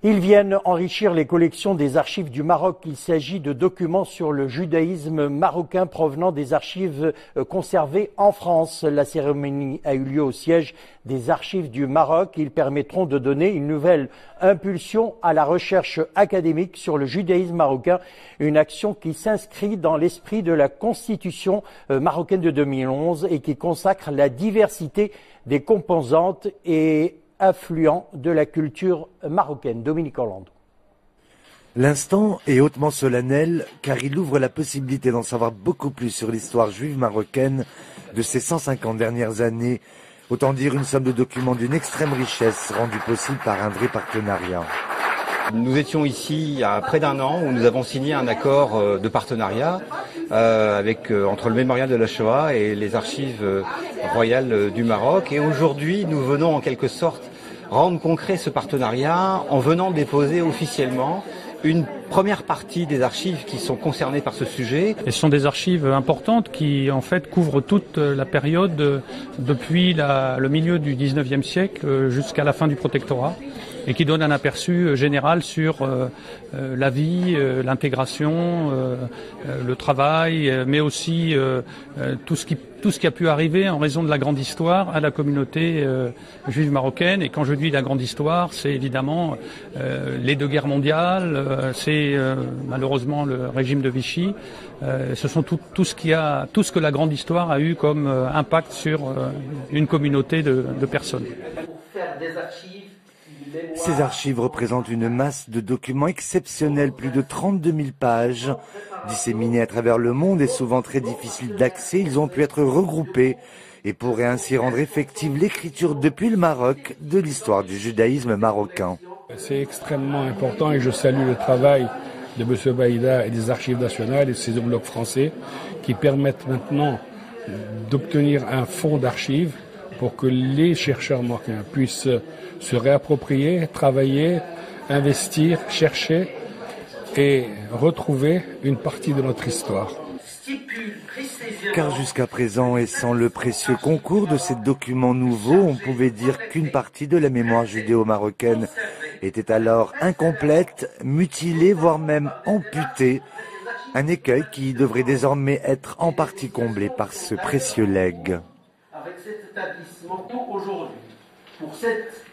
Ils viennent enrichir les collections des archives du Maroc. Il s'agit de documents sur le judaïsme marocain provenant des archives conservées en France. La cérémonie a eu lieu au siège des archives du Maroc. Ils permettront de donner une nouvelle impulsion à la recherche académique sur le judaïsme marocain, une action qui s'inscrit dans l'esprit de la Constitution marocaine de 2011 et qui consacre la diversité des composantes et affluents de la culture marocaine. Dominique Orlando. L'instant est hautement solennel car il ouvre la possibilité d'en savoir beaucoup plus sur l'histoire juive marocaine de ces 150 dernières années. Autant dire une somme de documents d'une extrême richesse rendue possible par un vrai partenariat. Nous étions ici il y a près d'un an où nous avons signé un accord de partenariat entre le mémorial de la Shoah et les archives royales du Maroc. Et aujourd'hui, nous venons en quelque sorte rendre concret ce partenariat en venant déposer officiellement une première partie des archives qui sont concernées par ce sujet. Et ce sont des archives importantes qui en fait couvrent toute la période depuis le milieu du 19e siècle jusqu'à la fin du protectorat et qui donnent un aperçu général sur la vie, l'intégration, le travail, mais aussi tout ce qui a pu arriver en raison de la grande histoire à la communauté juive marocaine. Et quand je dis la grande histoire, c'est évidemment les deux guerres mondiales, c'est malheureusement le régime de Vichy. Ce sont tout ce que la grande histoire a eu comme impact sur une communauté de personnes. Ces archives représentent une masse de documents exceptionnels, plus de 32 000 pages. Disséminés à travers le monde et souvent très difficiles d'accès, ils ont pu être regroupés et pourraient ainsi rendre effective l'écriture depuis le Maroc de l'histoire du judaïsme marocain. C'est extrêmement important et je salue le travail de M. Baïda et des archives nationales et de ses homologues français qui permettent maintenant d'obtenir un fonds d'archives pour que les chercheurs marocains puissent se réapproprier, travailler, investir, chercher et retrouver une partie de notre histoire. Car jusqu'à présent, et sans le précieux concours de ces documents nouveaux, on pouvait dire qu'une partie de la mémoire judéo-marocaine était alors incomplète, mutilée, voire même amputée. Un écueil qui devrait désormais être en partie comblé par ce précieux legs. Avec cet établissement aujourd'hui, pour cette